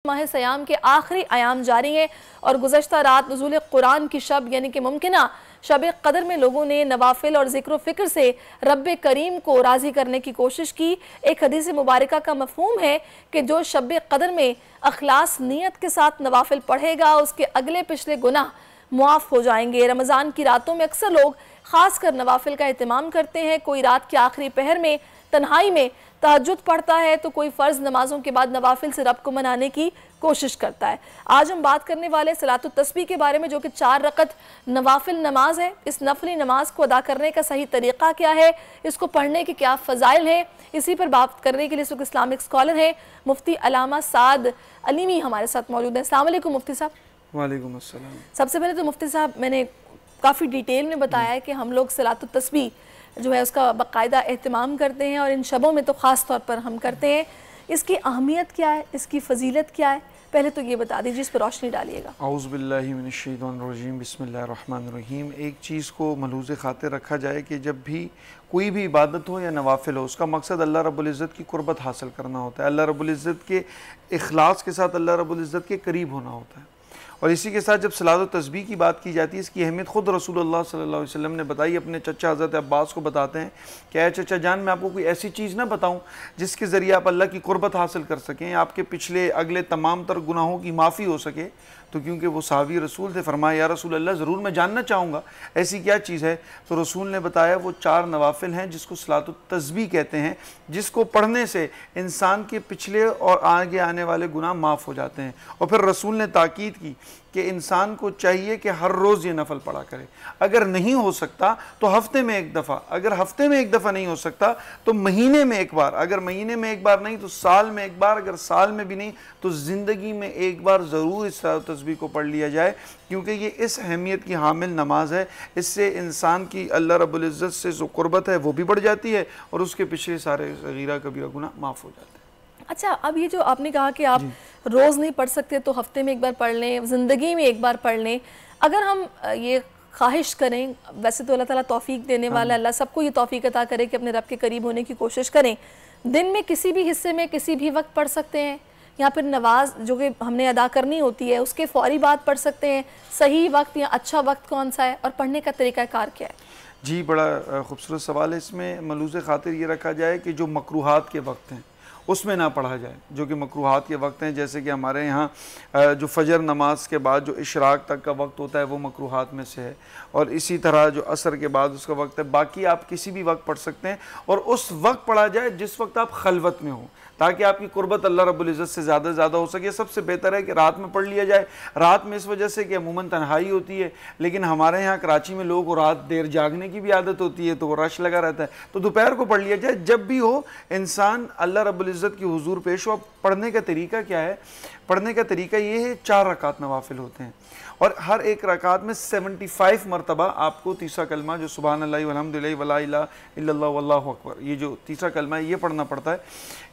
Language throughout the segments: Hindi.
माह सयाम के आखिरी आयाम जारी हैं और गुज़श्ता रात नुज़ूल कुरान की शब यानी कि मुमकिना शब कदर में लोगों ने नवाफिल और ज़िक्र फ़िक्र से रब करीम को राज़ी करने की कोशिश की। एक हदीस मुबारका का मफ़हूम है कि जो शब कदर में अखलास नीयत के साथ नवाफिल पढ़ेगा उसके अगले पिछले गुनाह मुआफ़ हो जाएंगे। रमज़ान की रातों में अक्सर लोग ख़ासकर नवाफिल का एहतमाम करते हैं। कोई रात के आखिरी पहर में तन्हाई में तहज्जुद पढ़ता है तो कोई फ़र्ज़ नमाज़ों के बाद नवाफिल से रब को मनाने की कोशिश करता है। आज हम बात करने वाले सलातुत तस्बीह के बारे में, जो कि 4 रकत नवाफिल नमाज है। इस नफली नमाज को अदा करने का सही तरीक़ा क्या है, इसको पढ़ने के क्या फ़ज़ाइल हैं, इसी पर बात करने के लिए इस वक्त इस्लामिक स्कॉलर हैं मुफ्ती अल्लामा साद अलीमी हमारे साथ मौजूद हैं। अस्सलाम वालेकुम मुफ्ती साहब। वालेकुम अस्सलाम। सबसे पहले तो मुफ्ती साहब, मैंने काफ़ी डिटेल में बताया है कि हम लोग सलातुत तस्बीह जो है उसका बाकायदा एहतमाम करते हैं और इन शबों में तो ख़ास तौर पर हम करते हैं। इसकी अहमियत क्या है, इसकी फ़जीलत क्या है, पहले तो ये बता दीजिए, इस पर रोशनी डालिएगा। औज़ु बिल्लाहि मिनश्शैतानिर्रजीम, बिस्मिल्लाहिर्रहमानिर्रहीम। एक चीज़ को मलूज़ खातिर रखा जाए कि जब भी कोई भी इबादत हो या नवाफिल हो, उसका मकसद अल्लाह रब्बुल इज़्ज़त की कुर्बत हासिल करना होता है, अल्लाह रब्बुल इज़्ज़त के इखलास के साथ अल्लाह रब्बुल इज़्ज़त के करीब होना होता है। और इसी के साथ जब सलात व तस्बीह की बात की जाती है, इसकी अहमियत ख़ुद रसूलुल्लाह सल्लल्लाहु अलैहि वसल्लम ने बताई। अपने चचा हज़रत अब्बास को बताते हैं कि ऐ चचा जान, मैं आपको कोई ऐसी चीज़ ना बताऊं जिसके ज़रिए आप अल्लाह की कुर्बत हासिल कर सकें, आपके पिछले अगले तमाम तर गुनाहों की माफ़ी हो सके। तो क्योंकि वो साहबी रसूल थे, फरमाया या रसूल अल्लाह, ज़रूर मैं जानना चाहूँगा ऐसी क्या चीज़ है। तो रसूल ने बताया वो 4 नवाफिल हैं जिसको सलातुत तस्बीह कहते हैं, जिसको पढ़ने से इंसान के पिछले और आगे आने वाले गुनाह माफ़ हो जाते हैं। और फिर रसूल ने ताकीद की कि इंसान को चाहिए कि हर रोज़ ये नफल पढ़ा करे। अगर नहीं हो सकता तो हफ्ते में एक दफ़ा, अगर हफ्ते में एक दफ़ा नहीं हो सकता तो महीने में एक बार, अगर महीने में एक बार नहीं तो साल में एक बार, अगर साल में भी नहीं तो ज़िंदगी में एक बार ज़रूर इस तस्बीह को पढ़ लिया जाए, क्योंकि ये इस अहमियत की हामिल नमाज है। इससे इंसान की अल्लाह रब्बुल इज़्ज़त से जो कुर्बत है वो भी बढ़ जाती है और उसके पिछले सारे सगीरा कबीरा गुनाह माफ़ हो जाते हैं। अच्छा, अब ये जो आपने कहा कि आप रोज़ नहीं पढ़ सकते तो हफ्ते में एक बार पढ़ लें, ज़िंदगी में एक बार पढ़ लें, अगर हम ये ख्वाहिश करें, वैसे तो अल्लाह ताला तौफीक देने वाला, अल्लाह सबको ये तौफीक अता करे कि अपने रब के करीब होने की कोशिश करें, दिन में किसी भी हिस्से में किसी भी वक्त पढ़ सकते हैं, या फिर नवाज जो कि हमने अदा करनी होती है उसके फ़ौरी बाद पढ़ सकते हैं, सही वक्त या अच्छा वक्त कौन सा है और पढ़ने का तरीक़ाकार क्या है? जी, बड़ा खूबसूरत सवाल है। इसमें मलूज़ खातिर ये रखा जाए कि जो मकरूहात के वक्त हैं उसमें ना पढ़ा जाए। जो कि मकरूहात के वक्त हैं, जैसे कि हमारे यहाँ जो फजर नमाज के बाद जो इशराक तक का वक्त होता है वो मकरूहात में से है, और इसी तरह जो असर के बाद उसका वक्त है। बाकी आप किसी भी वक्त पढ़ सकते हैं और उस वक्त पढ़ा जाए जिस वक्त आप खलवत में हो, ताकि आपकी कुर्बत अल्लाह रब्बुल इज़्ज़त से ज़्यादा हो सके। सबसे बेहतर है कि रात में पढ़ लिया जाए। रात में इस वजह से कि अमूमन तन्हाई होती है, लेकिन हमारे यहाँ कराची में लोगों को रात देर जागने की भी आदत होती है, तो वो रश लगा रहता है, तो दोपहर को पढ़ लिया जाए। जब भी हो इंसान अल्लाह रब्बुल इज़्ज़त की हुजूर पेश हो। पढ़ने का तरीका क्या है? पढ़ने का तरीका ये है, 4 रकात नवाफिल होते हैं और हर एक रकात में 75 मरतबा आपको तीसरा कलमा जो सुबहान अल्लाह वल्हम्दुलिल्लाह वला इलाहा इल्लल्लाह वल्लाहु अकबर, ये जो तीसरा कलमा है ये पढ़ना पड़ता है।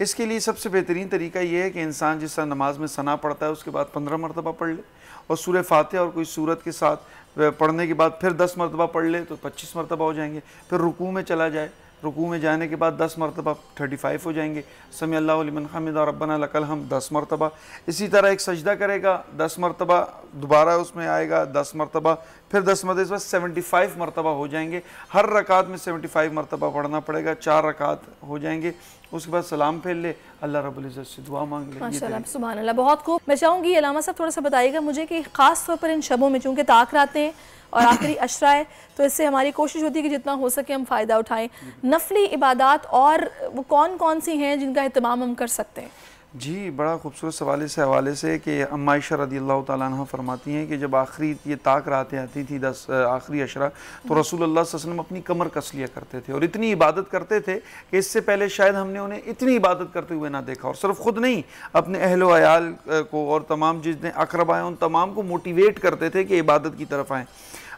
इसके लिए सबसे बेहतरीन तरीका ये है कि इंसान जिस तरह नमाज में सना पढ़ता है उसके बाद 15 मरतबा पढ़ ले, और सूरह फातिहा और कोई सूरत के साथ पढ़ने के बाद फिर 10 मरतबा पढ़ ले तो 25 मरतबा हो जाएंगे। फिर रुकू में चला जाए, रुकू में जाने के बाद 10 मरतबा 35 हो जाएंगे। समी अल्लाहु लिमन हमिदा रब्बना लकल हम 10 मरतबा। इसी तरह एक सजदा करेगा 10 मरतबा, दोबारा उसमें आएगा 10 मरतबा, फिर 10 मरतबा 75 मरतबा हो जाएंगे। हर रकात में 75 मरतबा पढ़ना पड़ेगा, 4 रकात हो जाएंगे। उसके बाद सलाम फेर ले, अल्लाह रब्बुल इज़्ज़त से दुआ मांग ले। माशाअल्लाह, सुभान अल्लाह, बहुत खूब। मैं चाहूँगी अल्लामा साहब थोड़ा सा बताइएगा मुझे कि ख़ास तौर पर इन शबों में चूँकि ताक रातें हैं और आखिरी अशरा है, तो इससे हमारी कोशिश होती है कि जितना हो सके हम फ़ायदा उठाएं। नफली इबादत और वो कौन कौन सी हैं जिनका एहतमाम हम कर सकते हैं? जी, बड़ा खूबसूरत सवाल इस हवाले से कि अम्मा आयशा रज़ियल्लाहु ताला अन्हा फरमाती हैं कि जब आखिरी ये ताक रातें आती थी 10 आखिरी अशरा, तो रसूलुल्लाह सल्लल्लाहु अलैहि वसल्लम अपनी कमर कस लिया करते थे और इतनी इबादत करते थे कि इससे पहले शायद हमने उन्हें इतनी इबादत करते हुए ना देखा। और सिर्फ खुद नहीं, अपने अहलो अयाल को और तमाम जितने अक़रबा हैं उन तमाम को मोटिवेट करते थे कि इबादत की तरफ आएँ।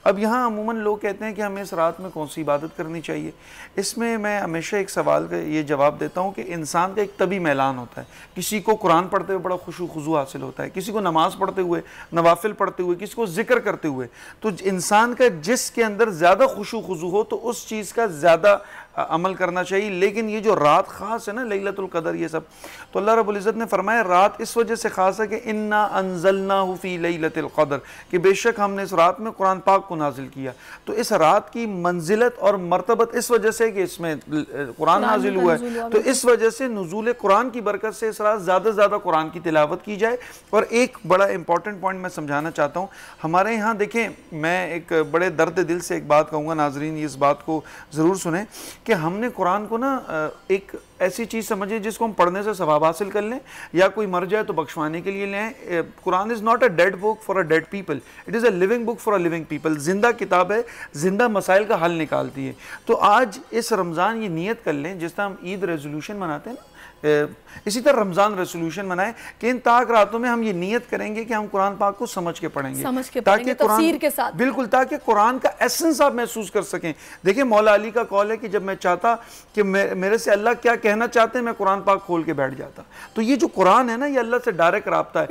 अब यहाँ अमूमन लोग कहते हैं कि हमें इस रात में कौन सी इबादत करनी चाहिए। इसमें मैं हमेशा एक सवाल का ये जवाब देता हूँ कि इंसान का एक तभी मैलान होता है। किसी को कुरान पढ़ते हुए बड़ा खुशू खुजू हासिल होता है, किसी को नमाज पढ़ते हुए, नवाफिल पढ़ते हुए, किसी को जिक्र करते हुए। तो इंसान का जिसके अंदर ज़्यादा खुशू खुजू हो तो उस चीज़ का ज़्यादा अमल करना चाहिए। लेकिन ये जो रात ख़ास है ना, लैलतुल क़दर, ये सब तो अल्लाह रब्बुल इज़्ज़त ने फरमाया रात इस वजह से ख़ास है कि इन्ना अंज़लनाहु फ़ी लैलतिल क़दर, कि बेशक हमने इस रात में कुरान पाक को नाजिल किया। तो इस रात की मंजिलत और मरतबत इस वजह से कि इसमें कुरान नाजिल हुआ है, तो इस वजह से नुज़ूल कुरान की बरकत से इस रात ज़्यादा से ज़्यादा कुरान की तिलावत की जाए। और एक बड़ा इंपॉर्टेंट पॉइंट मैं समझाना चाहता हूँ, हमारे यहाँ देखें, मैं एक बड़े दर्द दिल से एक बात कहूँगा, नाजरीन इस बात को ज़रूर सुने कि हमने कुरान को ना एक ऐसी चीज़ समझिए जिसको हम पढ़ने से सवाब हासिल कर लें, या कोई मर जाए तो बख्शवाने के लिए लें। Quran is not a dead book for a dead people, it is a living book for a living people. जिंदा किताब है, जिंदा मसाइल का हल निकालती है। तो आज इस रमज़ान ये नियत कर लें, जिस तरह हम ईद रेजोल्यूशन मनाते हैं ना, इसी तरह रमज़ान रेजोल्यूशन बनाए कि इन ताक रातों में हम ये नियत करेंगे कि हम कुरान पाक को समझ के पढ़ेंगे, ताकि तफसीर के साथ, बिल्कुल, ताकि कुरान का एसेंस आप महसूस कर सकें। देखिए मौला अली का कॉल है कि जब मैं चाहता कि मेरे से अल्लाह क्या कहना चाहते हैं, मैं कुरान पाक खोल के बैठ जाता। तो ये जो कुरान है ना, ये अल्लाह से डायरेक्ट राब्ता है।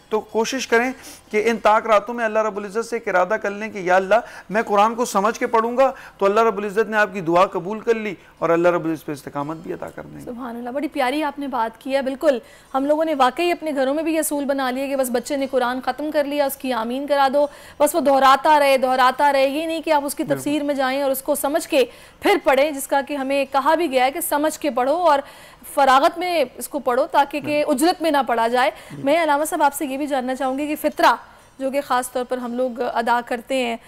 तो कोशिश करें कि इन ताक रातों में अल्लाह रब्बुल इज़्ज़त से एक इरादा कर लें कि या अल्लाह मैं कुरान को समझ के पढ़ूंगा, तो अल्लाह रब्बुल इज़्ज़त ने आपकी दुआ कबूल कर ली और अल्लाह रब्बुल इज़्ज़त पे इस्तिकामत भी अता कर देंगे। सुभान अल्लाह, बड़ी प्यारी आपने बात की है। बिल्कुल, हम लोगों ने वाकई अपने घरों में भी ये असूल बना लिया कि बस बच्चे ने कुरान ख़त्म कर लिया, उसकी आमीन करा दो, बस वो दोहराता रहे। ये नहीं कि आप उसकी तफसीर में जाएं और उसको समझ के फिर पढ़ें, जिसका कि हमें कहा भी गया है कि समझ के पढ़ो और फरागत में इसको पढ़ो, ताकि कि उजरत में ना पढ़ा जाए। मैं अलामा साहब आपसे ये भी जानना चाहूँगी कि फ़ितरा जो कि ख़ास तौर पर हम लोग अदा करते हैं,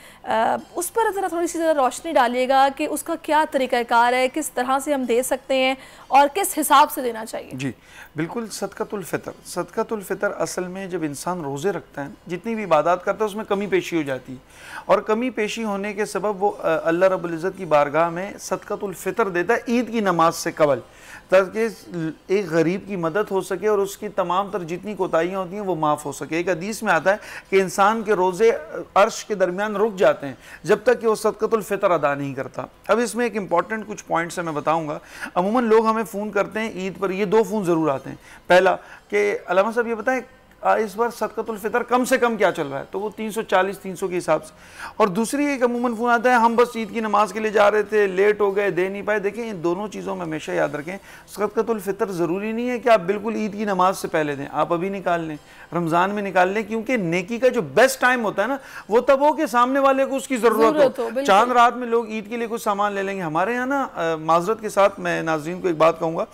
उस पर ज़रा थोड़ी सी रोशनी डालिएगा कि उसका क्या तरीक़ाकार है, किस तरह से हम दे सकते हैं और किस हिसाब से देना चाहिए। जी बिल्कुल, सदक़तुल फ़ितर असल में जब इंसान रोज़े रखता है, जितनी भी इबादत करता है, उसमें कमी पेशी हो जाती है, और कमी पेशी होने के सबब वो अल्लाह रब्बुल इज़्ज़त की बारगाह में सदक़तुल फ़ितर देता है ईद की नमाज से कबल, ताकि एक गरीब की मदद हो सके और उसकी तमाम तर जितनी कोताहियाँ होती हैं वो माफ़ हो सके। एक हदीस में आता है कि इंसान के रोज़े अर्श के दरमियान रुक जाते हैं जब तक कि वो सदक़तुल फ़ितर अदा नहीं करता। अब इसमें एक इंपॉर्टेंट कुछ पॉइंट्स है मैं बताऊँगा। अमूमन लोग हमें फ़ोन करते हैं ईद पर, ये दो फ़ोन ज़रूर आते हैं। पहला कि अल्लामा साहब ये बताएं इस बार सदक़तुल फ़ितर कम से कम क्या चल रहा है, तो वो 340-300 के हिसाब से। और दूसरी एक अमूमन फ़ोन आता है हम बस ईद की नमाज़ के लिए जा रहे थे, लेट हो गए, दे नहीं पाए। देखिए इन दोनों चीज़ों में हमेशा याद रखें, सदक़तुल फ़ितर ज़रूरी नहीं है कि आप बिल्कुल ईद की नमाज से पहले दें, आप अभी निकाल लें, रमज़ान में निकाल लें, क्योंकि नेकी का जो बेस्ट टाइम होता है ना, वो तब हो कि सामने वाले को उसकी ज़रूरत हो। चांद रात में लोग ईद के लिए कुछ सामान ले लेंगे। हमारे यहाँ ना माज़रत के साथ मैं नाज़रीन को एक बात कहूँगा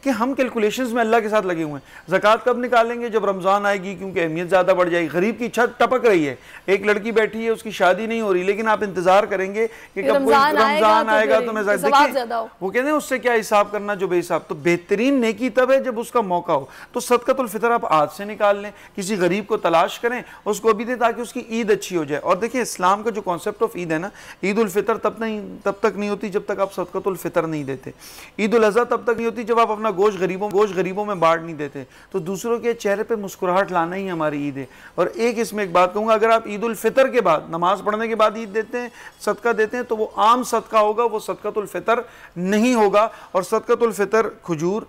कि हम कैलकुलेशंस में अल्लाह के साथ लगे हुए हैं। ज़कात कब निकालेंगे, जब रमज़ान आएगी, क्योंकि अहमियत ज़्यादा बढ़ जाएगी। गरीब की छत टपक रही है, एक लड़की बैठी है, उसकी शादी नहीं हो रही, लेकिन आप इंतजार करेंगे कि कब कोई रमज़ान आएगा तो मैं देखिए वो कहते हैं उससे क्या हिसाब करना जो बेहिसाब। तो बेहतरीन नेकी तब है जब उसका मौका हो। तो सदक़तुल फ़ितर आप आज से निकाल लें, किसी गरीब को तलाश करें, उसको अभी दें, ताकि उसकी ईद अच्छी हो जाए। और देखिए इस्लाम का जो कॉन्सेप्ट ऑफ ईद है ना, ईद उल फ़ितर तब तक नहीं होती जब तक आप सदक़तुल फ़ितर नहीं देते। ईद उल अज़हा तब तक नहीं होती जब आप अपना गोश्त गरीबों में बांट नहीं देते। तो दूसरों के चेहरे पे मुस्कुराहट लाना ही हमारी ईद है। और एक इसमें एक बात कहूँगा, अगर आप ईद उल फ़ितर के बाद, नमाज पढ़ने के बाद ईद देते हैं, सदका देते हैं, तो वो आम सदका होगा, वो सदक़तुल फ़ितर नहीं होगा। और सदक़तुल फ़ितर खजूर,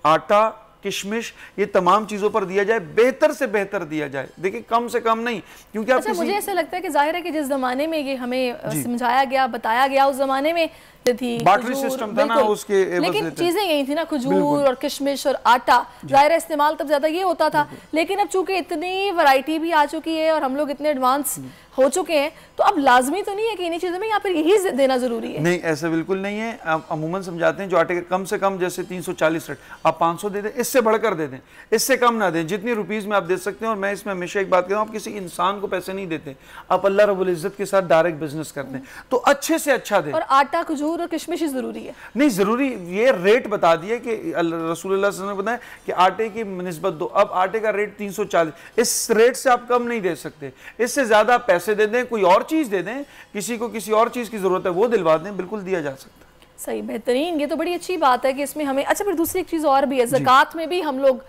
आटा, किशमिश, ये तमाम चीज़ों पर दिया जाए, बेहतर से बेहतर दिया जाए। देखिए कम से कम नहीं, क्योंकि आप मुझे ऐसा लगता है कि जाहिर है कि जिस ज़माने में ये हमें समझाया गया, बताया गया, उस ज़माने में थी बाटरी सिस्टम था ना उसके, लेकिन चीजें यही थी ना, खजूर और किशमिश और आटा, जाहिर इस्तेमाल तब ज्यादा ये होता था। लेकिन अब चूंकि इतनी वैरायटी भी आ चुकी है और हम लोग इतने एडवांस हो चुके हैं, तो अब लाजमी तो नहीं है कि इन्हीं चीज़ों में या फिर यही देना जरूरी है। नहीं, ऐसा बिल्कुल नहीं है। आप अमूमन समझाते हैं जो आटे कम से कम जैसे 340 रेट, आप 500 दे दें, इससे बढ़कर दे दें, इससे कम ना दें, जितनी रुपीज़ में आप दे सकते हैं। और मैं इसमें हमेशा एक बात कहता हूँ, आप किसी इंसान को पैसे नहीं देते, आप अल्लाह रब्बुल इज़्ज़त के साथ डायरेक्ट बिजनेस करते हैं, तो अच्छे से अच्छा दें। और आटा, खजूर और किशमिश जरूरी है? नहीं जरूरी, ये रेट बता दिए कि रसूलुल्लाह सल्लल्लाहु अलैहि वसल्लम ने बताया कि आटे की निस्बत दो। अब आटे का रेट 340, इस रेट से आप कम नहीं दे सकते, इससे ज्यादा आप पैसे दे दें, कोई और चीज दे दें, किसी को किसी और चीज की जरूरत है वो दिलवा दें, बिल्कुल दिया जा सकता है। सही, बेहतरीन, ये तो बड़ी अच्छी बात है कि इसमें हमें। अच्छा, फिर दूसरी एक चीज और भी है, ज़कात में भी हम लोग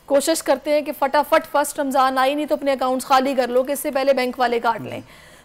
कोशिश करते हैं कि फटाफट फर्स्ट रमजान आई नहीं तो अपने अकाउंट्स खाली कर लो, कि इससे पहले बैंक वाले काट लें।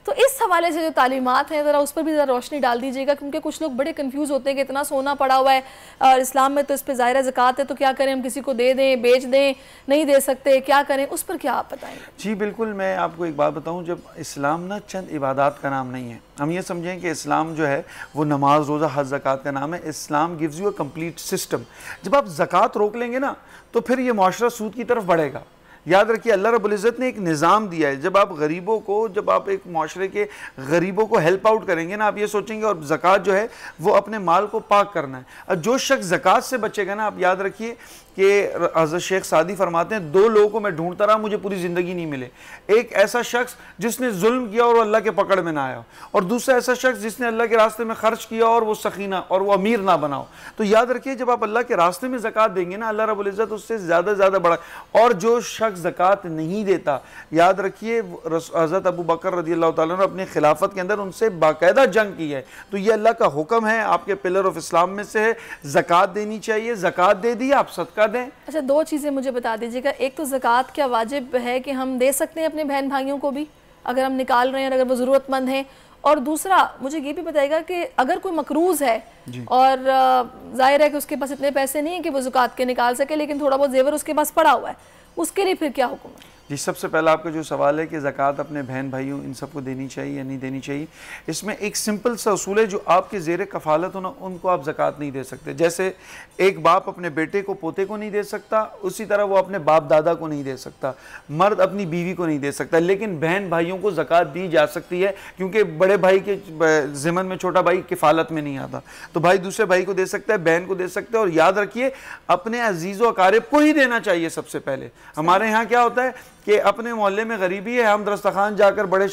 तो इस हवाले से जो तालीमात हैं ज़रा उस पर भी ज़रा रोशनी डाल दीजिएगा, क्योंकि कुछ लोग बड़े कंफ्यूज होते हैं कि इतना सोना पड़ा हुआ है और इस्लाम में तो इस पर ज़ाहिर ज़कात है, तो क्या करें, हम किसी को दे दें, बेच दें, नहीं दे सकते, क्या करें, उस पर क्या आप बताएंगे? जी बिल्कुल, मैं आपको एक बात बताऊं, जब इस्लाम ना चंद इबादत का नाम नहीं है। हम ये समझें कि इस्लाम जो है वो नमाज, रोज़ा, हज, ज़कात का नाम है। Islam gives you a complete system. जब आप ज़कात रोक लेंगे ना तो फिर ये माशरा सूद की तरफ बढ़ेगा। याद रखिए, अल्लाह रब्बुल इज़्ज़त ने एक निज़ाम दिया है। जब आप गरीबों को, जब आप एक माशरे के गरीबों को हेल्प आउट करेंगे ना, आप ये सोचेंगे, और ज़कात जो है वो अपने माल को पाक करना है। और जो शख्स ज़कात से बचेगा ना, आप याद रखिए कि हज़रत शेख सादी फरमाते हैं, दो लोगों को मैं ढूंढता रहा, मुझे पूरी ज़िंदगी नहीं मिले। एक ऐसा शख्स जिसने जुल्म किया और अल्लाह के पकड़ में ना आया, और दूसरा ऐसा शख्स जिसने अल्लाह के रास्ते में खर्च किया और वो सखीना और वो अमीर ना बनाओ। तो याद रखिए, जब आप अल्लाह के रास्ते में ज़कात देंगे ना, अल्लाह रब्बुल इज़्ज़त उससे ज़्यादा ज़्यादा बड़ा। और जो शख्स ज़कात नहीं देता, याद रखिए, हज़रत अबू बकर रज़ियल्लाहु ताला अन्हु अपनी खिलाफत के अंदर उनसे बाकायदा जंग की है। तो ये अल्लाह का हुक्म है, आपके पिलर ऑफ इस्लाम में से है, ज़कात देनी चाहिए। ज़कात दे दी, आप सदका दें। अच्छा, दो चीज़ें मुझे बता दीजिएगा। एक तो ज़कात क्या वाजिब है कि हम दे सकते हैं अपने बहन भाइयों को भी, अगर हम निकाल रहे हैं और अगर वो ज़रूरतमंद हैं? और दूसरा मुझे ये भी बताइएगा कि अगर कोई मकरूज़ है और जाहिर है कि उसके पास इतने पैसे नहीं है कि वो ज़कात के निकाल सके, लेकिन थोड़ा बहुत जेवर उसके पास पड़ा हुआ है, उसके लिए फिर क्या हुक्म है? जी, सबसे पहला आपका जो सवाल है कि ज़कात अपने बहन भाइयों इन सबको देनी चाहिए या नहीं देनी चाहिए, इसमें एक सिंपल सा उसूल है, जो आपके ज़ेर कफ़ालत हो ना, उनको आप ज़कात नहीं दे सकते। जैसे एक बाप अपने बेटे को, पोते को नहीं दे सकता, उसी तरह वो अपने बाप दादा को नहीं दे सकता, मर्द अपनी बीवी को नहीं दे सकता। लेकिन बहन भाइयों को ज़कात दी जा सकती है, क्योंकि बड़े भाई के ज़िम्मन में छोटा भाई किफ़ालत में नहीं आता, तो भाई दूसरे भाई को दे सकता है, बहन को दे सकते हैं। और याद रखिए, अपने अजीज़ व अकारिब को ही देना चाहिए सबसे पहले। हमारे यहाँ क्या होता है कि अपने मोहल्ले में गरीबी है, हम दस्तरखान जाकर बड़े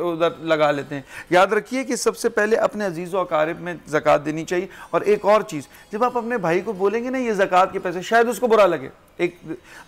उधर लगा लेते हैं। याद रखिए कि सबसे पहले अपने अजीज़ व अकारिब में ज़कात देनी चाहिए। और एक और चीज़, जब आप अपने भाई को बोलेंगे ना ये ज़कात के पैसे, शायद उसको बुरा लगे, एक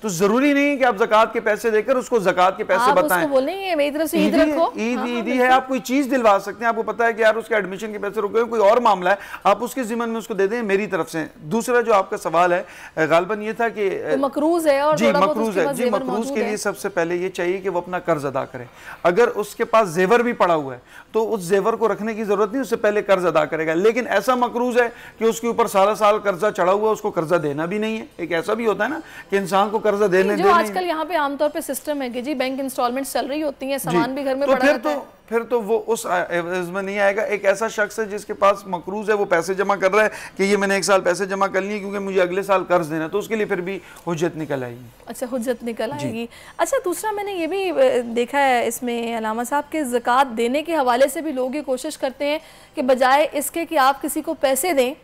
तो ज़रूरी नहीं है कि आप ज़कात के पैसे देकर उसको ज़कात के पैसे बताएं। मेरी तरफ से ईद रखो, ईदी है, आप कोई चीज़ दिलवा सकते हैं। आपको पता है कि यार उसके एडमिशन के पैसे रुके, कोई और मामला है, आप उसके ज़िम्मन में उसको दे दें, मेरी तरफ से। दूसरा जो आपका सवाल है गालिबन ये था कि मकरूज़ है, और जी मकरूज़ है, जी मकरूज़ के लिए सबसे पहले ये चाहिए कि वो अपना कर्ज अदा करे। अगर उसके पास जेवर भी पड़ा हुआ है तो उस जेवर को रखने की जरूरत नहीं, उससे पहले कर्ज अदा करेगा। लेकिन ऐसा मकरूज है कि उसके ऊपर सारा साल कर्जा चढ़ा हुआ है, उसको कर्जा देना भी नहीं है। एक ऐसा भी होता है ना कि इंसान को कर्जा देने जो आजकल यहाँ पे आमतौर पे सिस्टम है कि जी बैंक इंस्टॉलमेंट चल रही होती है, सामान भी घर में पड़ा रहता है, फिर तो वो उस में नहीं आएगा। एक ऐसा शख्स है जिसके पास मकरूज है, वो पैसे जमा कर रहा है कि ये मैंने एक साल पैसे जमा कर लिए क्योंकि मुझे अगले साल कर्ज देना, तो उसके लिए फिर भी हुज्जत निकल आएगी। अच्छा, हुज्जत निकल आएगी। अच्छा, दूसरा मैंने ये भी देखा है इसमें अलामा साहब के ज़कात देने के हवाले से भी लोग ये कोशिश करते हैं कि बजाय इसके कि आप किसी को पैसे दें,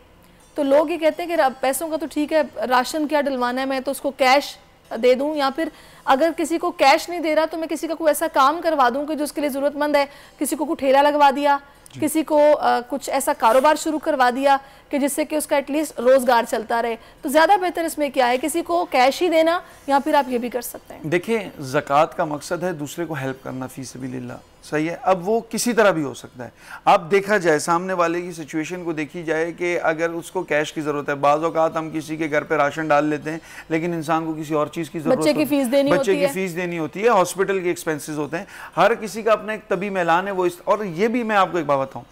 तो लोग ये कहते हैं कि पैसों का तो ठीक है, राशन क्या डलवाना है, मैं तो उसको कैश दे दूं, या फिर अगर किसी को कैश नहीं दे रहा तो मैं किसी का कोई ऐसा काम करवा दूं कि जो उसके लिए ज़रूरतमंद है, किसी को ठेला लगवा दिया, किसी को कुछ ऐसा कारोबार शुरू करवा दिया कि जिससे कि उसका एटलीस्ट रोज़गार चलता रहे। तो ज़्यादा बेहतर इसमें क्या है, किसी को कैश ही देना या फिर आप ये भी कर सकते हैं? देखिए, ज़कात का मकसद है दूसरे को हेल्प करना, फी सबीलिल्लाह, सही है। अब वो किसी तरह भी हो सकता है। आप देखा जाए, सामने वाले की सिचुएशन को देखी जाए कि अगर उसको कैश की ज़रूरत है, बाज़ औक़ात हम किसी के घर पे राशन डाल लेते हैं लेकिन इंसान को किसी और चीज़ की ज़रूरत, बच्चे की फ़ीस देनी होती है, हॉस्पिटल के एक्सपेंसेस होते हैं, हर किसी का अपना एक तबीब ऐलान है वो। और ये भी मैं आपको एक बात बताऊँ,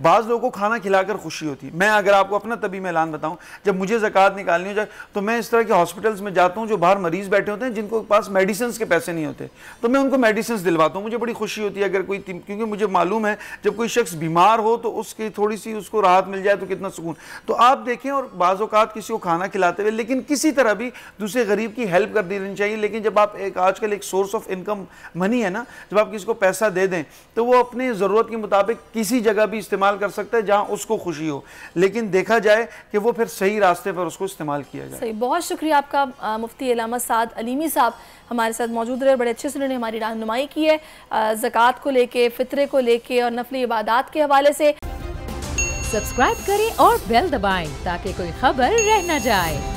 बाज़ लोगों को खाना खिलाकर खुशी होती है। मैं अगर आपको अपना तबीब ऐलान बताऊं, जब मुझे ज़कात निकालनी हो जाए तो मैं इस तरह के हॉस्पिटल्स में जाता हूं जो बाहर मरीज बैठे होते हैं जिनको पास मेडिसिन के पैसे नहीं होते, तो मैं उनको मेडिसिन दिलवाता हूं। मुझे बड़ी खुशी होती है अगर कोई, क्योंकि मुझे मालूम है जब कोई शख्स बीमार हो तो उसकी थोड़ी सी उसको राहत मिल जाए तो कितना सुकून। तो आप देखें, और बाज़ औक़ात किसी को खाना खिलाते हुए लेकिन किसी तरह भी दूसरे गरीब की हेल्प कर देनी चाहिए। लेकिन जब आप एक आजकल एक सोर्स ऑफ इनकम मनी है ना, जब आप किसी को पैसा दे दें तो वो अपने ज़रूरत के मुताबिक किसी जगह भी इस्तेमाल कर सकता है जहाँ उसको खुशी हो, लेकिन देखा जाए कि वो फिर सही रास्ते पर उसको इस्तेमाल किया जाए। सही, बहुत शुक्रिया आपका मुफ्ती अल्लामा साद अलीमी साहब हमारे साथ मौजूद रहे, बड़े अच्छे से उन्होंने हमारी रहनुमाई की है ज़कात को लेके, फ़ित्रे को लेके और नफली इबादात के हवाले से। सब्सक्राइब करें और बेल दबाएं ताकि कोई खबर रह न जाए।